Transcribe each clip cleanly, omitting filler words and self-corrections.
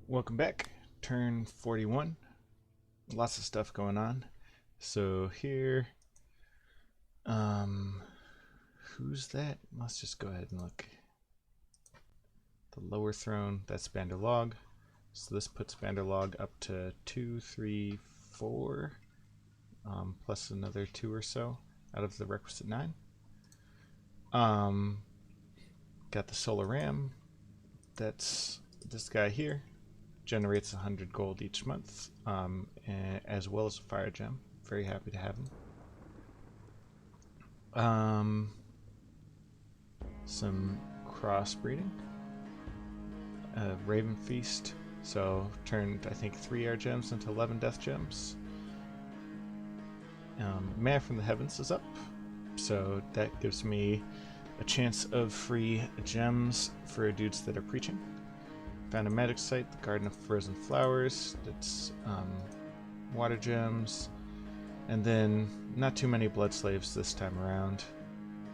Welcome back. Turn 41. Lots of stuff going on. So here, um, who's that? Let's just go ahead and look. The lower throne, that's Banderlog. So this puts Banderlog up to 2, 3, 4, plus another 2 or so out of the requisite 9. Got the Solar Ram. That's this guy here. Generates 100 gold each month, as well as a fire gem. Very happy to have him. Some crossbreeding. Raven Feast. So turned, I think, 3 air gems into 11 death gems. Man from the Heavens is up. So that gives me a chance of free gems for dudes that are preaching. Found a magic site, the Garden of Frozen Flowers. That's water gems. And then not too many blood slaves this time around.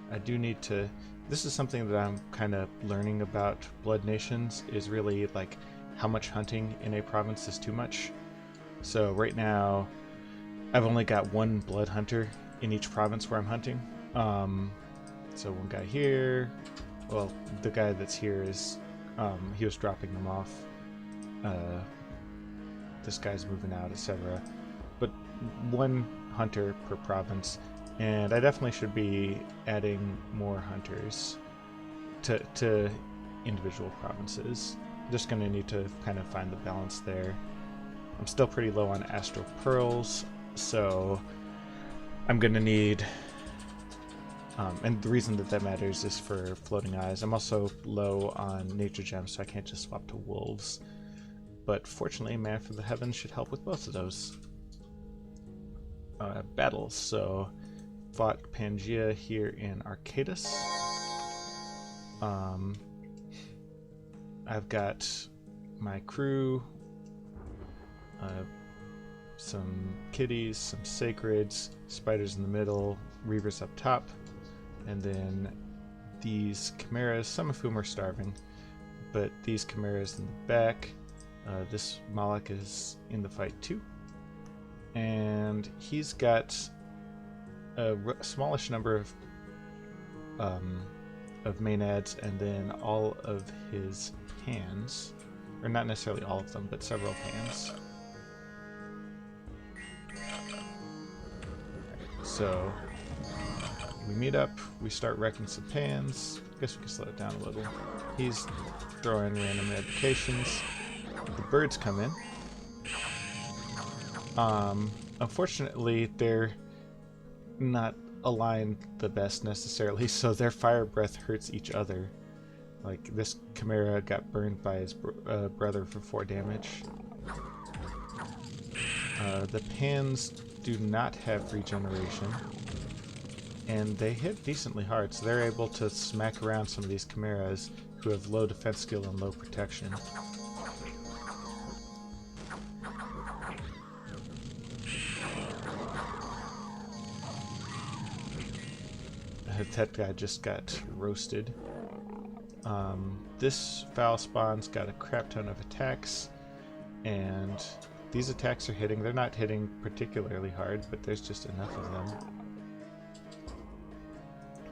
I do need to... This is something that I'm kind of learning about Blood Nations, is really like how much hunting in a province is too much. So right now, I've only got 1 blood hunter in each province where I'm hunting. So one guy here, well, the guy that's here is, he was dropping them off. This guy's moving out, etc. But 1 hunter per province, and I definitely should be adding more hunters to individual provinces. Just going to need to kind of find the balance there. I'm still pretty low on Astral Pearls, so I'm going to need... and the reason that matters is for Floating Eyes. I'm also low on Nature Gems, so I can't just swap to Wolves. But fortunately, Man from the Heavens should help with both of those. Battles, so fought Pangaea here in Arcadis. I've got my crew, some kitties, some sacreds, spiders in the middle, reavers up top, and then these chimeras, some of whom are starving, but these chimeras in the back. This Moloch is in the fight too, and he's got a smallish number of maenads, and then all of his hands, or not necessarily all of them, but several hands. So we meet up, we start wrecking some pans. I guess we can slow it down a little. He's throwing random medications. The birds come in. Unfortunately, they're not aligned the best necessarily, so their fire breath hurts each other. Like, this chimera got burned by his brother for 4 damage. The pans do not have regeneration, and they hit decently hard, so they're able to smack around some of these chimeras who have low defense skill and low protection. That guy just got roasted. This foul spawn's got a crap ton of attacks, and these attacks are hitting. They're not hitting particularly hard, but there's just enough of them.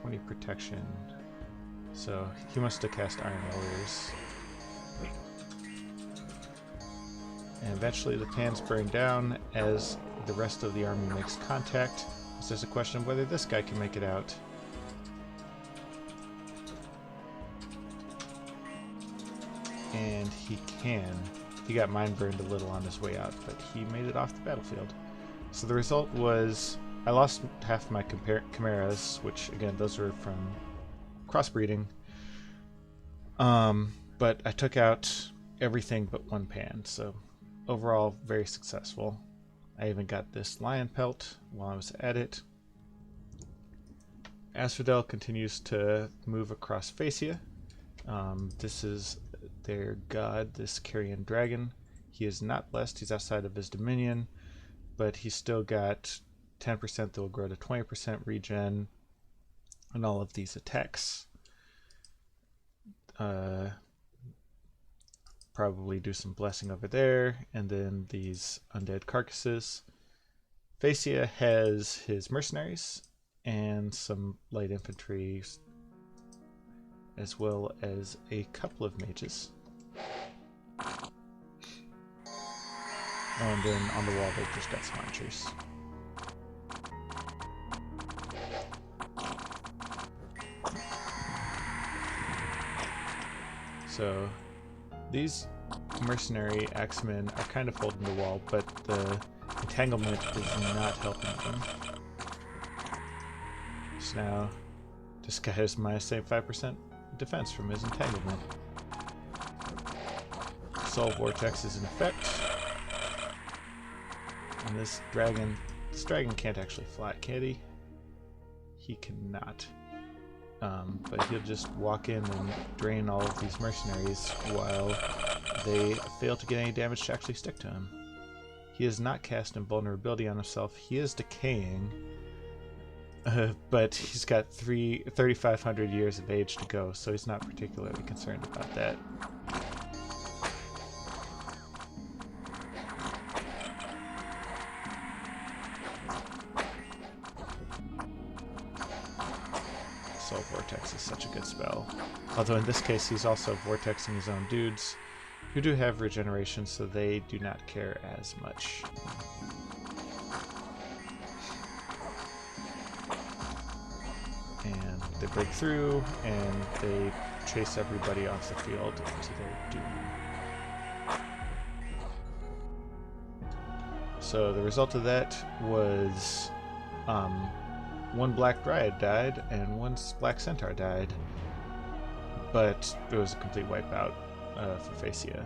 20 protection. So he must have cast Iron Warriors. And eventually the pans burn down as the rest of the army makes contact. So there's a question of whether this guy can make it out. And he can. He got mine burned a little on his way out, but he made it off the battlefield. So the result was I lost half my chimeras, which again, those were from crossbreeding. But I took out everything but 1 pan, so overall very successful. I even got this lion pelt while I was at it. Asphodel continues to move across Facia. This is their god, this carrion dragon. He is not blessed, he's outside of his dominion, but he's still got 10% that will grow to 20% regen on all of these attacks. probably do some blessing over there, and then these undead carcasses. Facia has his mercenaries and some light infantry, as well as a couple of mages. And then on the wall they've just got some archers. So these mercenary axemen are kind of holding the wall, but the entanglement is not helping them. So now this guy has minus 75% defense from his entanglement. Soul Vortex is in effect. And this dragon can't actually fly, can he? He cannot. But he'll just walk in and drain all of these mercenaries while they fail to get any damage to actually stick to him. He has not cast invulnerability on himself. He is decaying, but he's got 3,500 years of age to go, so he's not particularly concerned about that. Soul Vortex is such a good spell. Although in this case he's also vortexing his own dudes, who do have regeneration, so they do not care as much. And they break through, and they chase everybody off the field to their doom. So the result of that was one Black Dryad died and one Black Centaur died, but it was a complete wipeout for Facia.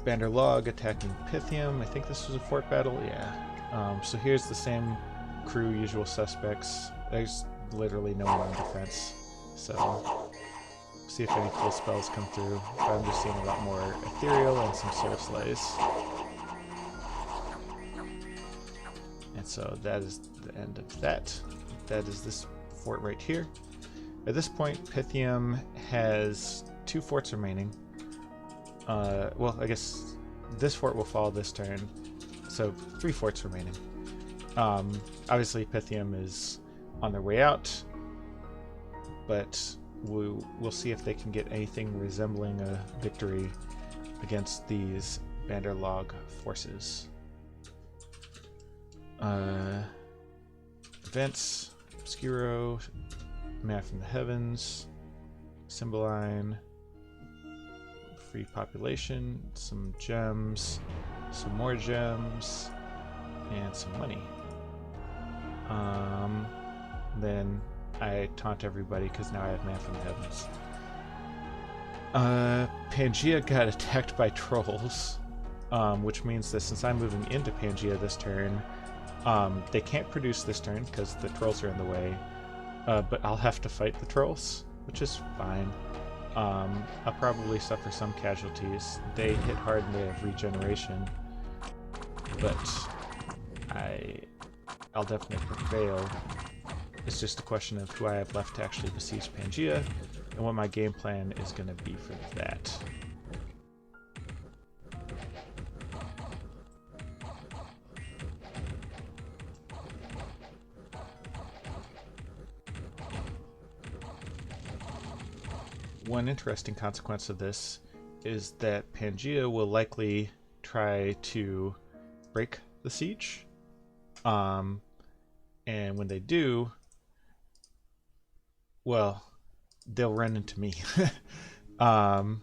Bandar Log attacking Pythium. I think this was a fort battle, yeah. So here's the same crew, usual suspects. There's literally no one on defense, so see if any cool spells come through. But I'm just seeing a lot more ethereal and some soul slays. And so that is the end of that. That is this fort right here. At this point, Pythium has 2 forts remaining. Well, I guess this fort will fall this turn, so 3 forts remaining. Obviously, Pythium is on their way out, but we'll see if they can get anything resembling a victory against these Bandar Log forces. Events, Obscuro, Man from the Heavens, Cymbeline, free population, some gems, some more gems, and some money. Then I taunt everybody because now I have Man from the Heavens. Pangaea got attacked by trolls, which means that since I'm moving into Pangaea this turn, they can't produce this turn because the trolls are in the way, but I'll have to fight the trolls, which is fine. I'll probably suffer some casualties. They hit hard and they have regeneration, but I'll definitely prevail. It's just a question of who I have left to actually besiege Pangaea and what my game plan is going to be for that. One interesting consequence of this is that Pangaea will likely try to break the siege. And when they do, well, they'll run into me. And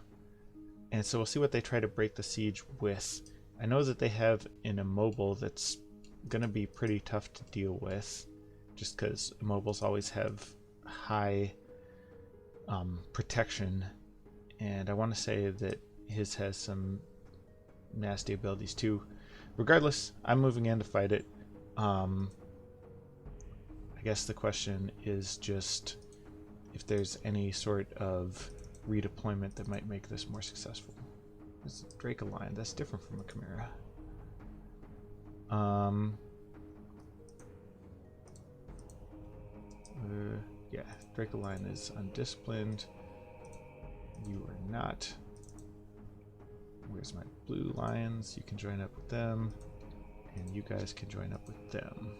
so we'll see what they try to break the siege with. I know that they have an immobile that's going to be pretty tough to deal with, just because immobiles always have high protection, and I want to say that his has some nasty abilities too. Regardless, I'm moving in to fight it. I guess the question is just if there's any sort of redeployment that might make this more successful. It's a Dracoline, that's different from a Chimera. Yeah, Dracoline is undisciplined. You are not. Where's my blue lions? You can join up with them, and you guys can join up with them.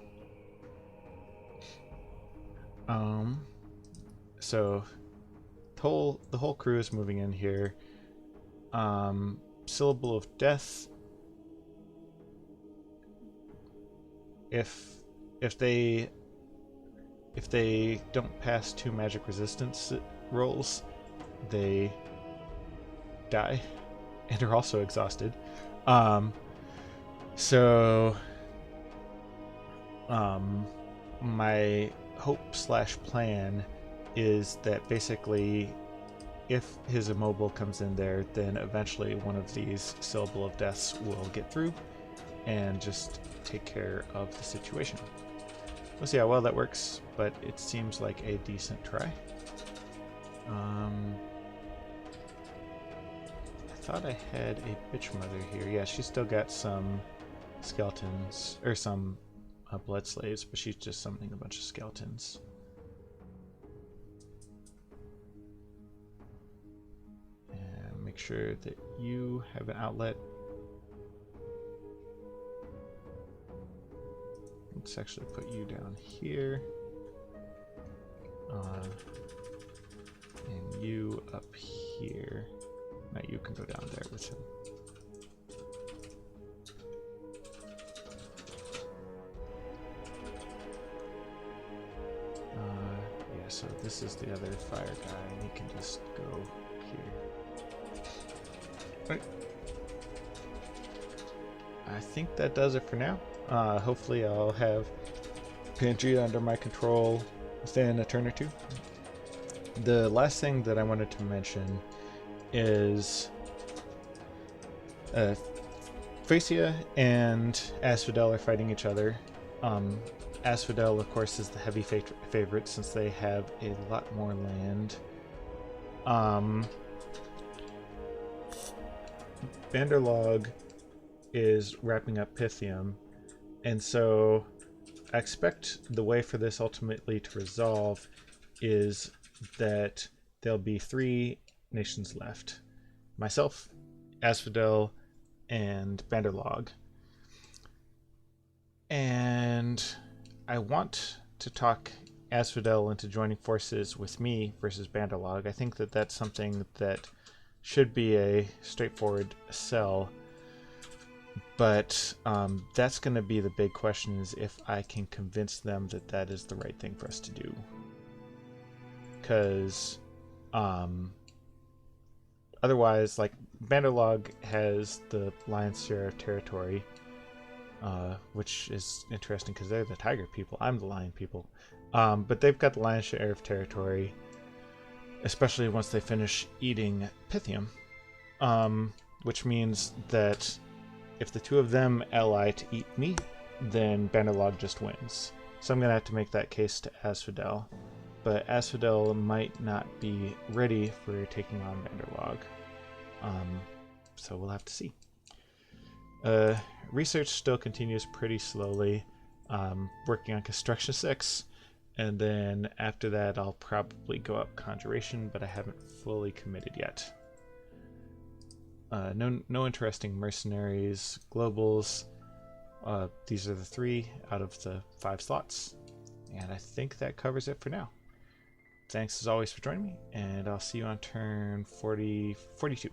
So the whole crew is moving in here. Syllable of Death. If they don't pass 2 magic resistance rolls, they die and are also exhausted. My hope/plan is that basically if his immobile comes in there, then eventually one of these Syllable of Deaths will get through and just take care of the situation. We'll see how well that works, but it seems like a decent try. I thought I had a bitch mother here. Yeah, she's still got some skeletons, or some blood slaves, but she's just summoning a bunch of skeletons. And make sure that you have an outlet. Let's actually put you down here. And you up here. Now you can go down there with him. Yeah, so this is the other fire guy, and he can just go here. Right. I think that does it for now. Hopefully I'll have Pangaea under my control within a turn or two. The last thing that I wanted to mention is Facia and Asphodel are fighting each other. Asphodel, of course, is the heavy favorite since they have a lot more land. Vanderlog is wrapping up Pythium, and so I expect the way for this ultimately to resolve is that there'll be 3 nations left. Myself, Asphodel, and Vanderlog. And I want to talk Asphodel into joining forces with me versus Vanderlog. I think that that's something that should be a straightforward sell. But that's going to be the big question, is if I can convince them that that is the right thing for us to do. Because otherwise, like, Vanderlog has the lion's share of territory, which is interesting because they're the tiger people. I'm the lion people. But they've got the lion's share of territory, especially once they finish eating Pythium, which means that if the 2 of them ally to eat me, then Vanderlog just wins. So I'm going to have to make that case to Asphodel. But Asphodel might not be ready for taking on Vanderlog. So we'll have to see. Research still continues pretty slowly. Working on Construction 6. And then after that I'll probably go up Conjuration, but I haven't fully committed yet. No interesting mercenaries, globals. These are the 3 out of the 5 slots. And I think that covers it for now. Thanks as always for joining me, and I'll see you on turn 42.